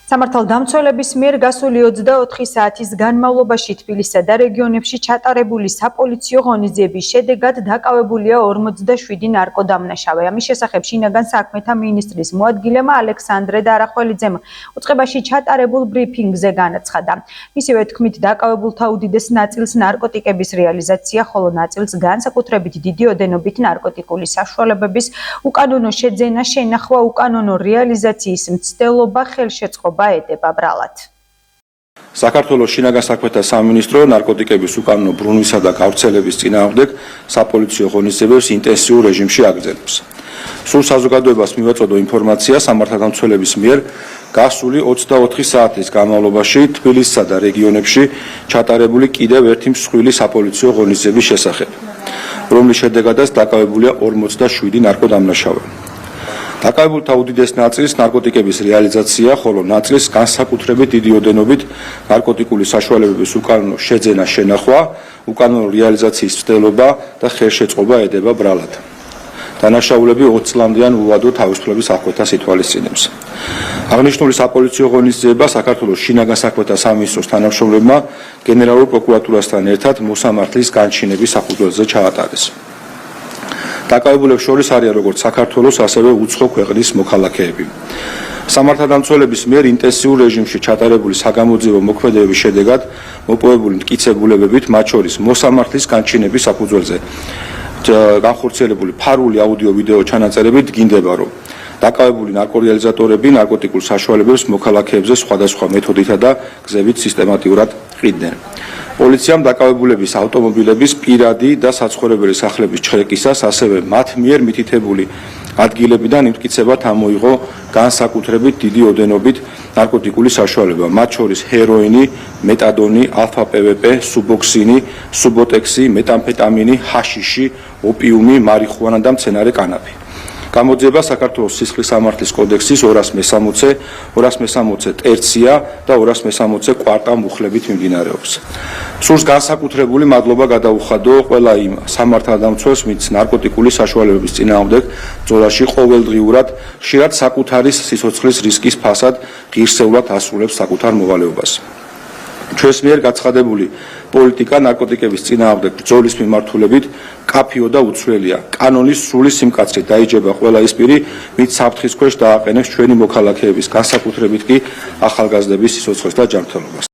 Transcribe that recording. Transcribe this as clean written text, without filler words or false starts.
სამართალდამცველების მიერ გასული 24 საათის განმავლობაში თბილისსა და რეგიონებში ჩატარებული საპოლიციო ღონისძიების შედეგად დაკავებულია 47 ნარკოდამნაშავე. ამის შესახებ შინაგან საქმეთა მინისტრის მოადგილემა ალექსანდრე დარახველიძემ უწყებაში ჩატარებულ ბრიფინგზე განაცხადა. მისივე თქმით, დაკავებულთა უდიდეს ნაწილს ნარკოტიკების რეალიზაცია, ხოლო ნაწილს განსაკუთრებით დიდი ოდენობით ნარკოტიკული საშუალებების უკანონო შეძენა, შენახვა, უკანონო რეალიზაციის მცდელობა, ხელშეწყობა ედება ბრალად. საქართველოს შინაგან საქმეთა სამინისტრო ნარკოტიკების უკანონო ბრუნვისა და გავრცელების წინააღმდეგ საპოლიციო ღონისძიებებს ინტენსიურ რეჟიმში აგრძელებს. სულ საზოგადოებას მივაწოდო ინფორმაცია სამართალდამცველების მიერ გასული 24 საათის განმავლობაში თბილისსა და რეგიონებში ჩატარებული კიდევ ერთი მსხვილი საპოლიციო ღონისძიების შესახებ, რომლის შედეგადაც დაკავებულია 47 ნარკოდამნაშავე. დაკავებულთა უდიდეს ნაწილს ნარკოტიკების რეალიზაცია, ხოლო ნაწილს განსაკუთრებით დიდი ოდენობით ნარკოტიკული საშუალებების უკანონო შეძენა, შენახვა, უკანონო რეალიზაციის მცდელობა და ხელშეწყობა ედება ბრალად. დანაშაულები 20 წლამდიან უვადო თავისუფლების აღკვეთას ითვალისწინებს. აღნიშნული საპოლიციო ღონისძიება საქართველოს შინაგან საქმეთა სამინისტროს თანამშრომლებმა გენერალურ პროკურატურასთან ერთად მოსამართლის განჩინების საფუძველზე ჩაატარეს. დაკავებულებს შორის არიან როგორც საქართველოს, ასევე უცხო ქვეყნის მოქალაქეები. სამართალდამცველების მიერ ინტენსიურ რეჟიმში ჩატარებული საგამოძიებო მოქმედებების შედეგად მოპოვებული მტკიცებულებებით, მათ შორის მოსამართლის განჩინების საფუძველზე განხორციელებული ფარული აუდიო-ვიდეო ჩანაწერებით დგინდება, რომ დაკავებული ნარკორეალიზატორები ნარკოტიკულ საშუალებებს მოქალაქეებზე სხვადასხვა მეთოდითა და გზებით სისტემატიურად ყიდდნენ. პოლიციამ დაკავებულების ავტომობილების პირადი და საცხოვრებელი სახლების ჩხრეკისას, ასევე მათ მიერ მითითებული ადგილებიდან იმტკიცებად ამოიღო განსაკუთრებით დიდი ოდენობით ნარკოტიკული საშუალება, მათ შორის ჰეროინი, მეტადონი, ალფა-პვპ, სუბოქსინი, სუბოტექსი, მეტამფეტამინი, ჰაშიში, ოპიუმი, მარიხუანა და მცენარე კანაფი. გამოძიება საქართველოს სისხლის სამართლის კოდექსის 260, 260 ტერცია და 260 კვარტა მუხლებით მიმდინარეობს. სურს განსაკუთრებული მადლობა გადაუხადო ყველა იმ სამართალდამცველს, ვინც ნარკოტიკული საშუალებების წინააღმდეგ ბრძოლაში ყოველდღიურად ხშირად საკუთარი სიცოცხლის რისკის ფასად ღირსეულად ასრულებს საკუთარ მოვალეობას. ჩვენს მიერ გაცხადებული პოლიტიკა ნარკოტიკების წინააღმდეგ ბრძოლის მიმართულებით კაფიო და უცვლელია. კანონის სრული სიმკაცრით დაიჯება ყველა ის პირი, ვინც საფრთხის ქვეშ დააყენებს ჩვენი მოქალაქეების, განსაკუთრებით კი ახალგაზრდების სიცოცხლეს და ჯანმრთელობას.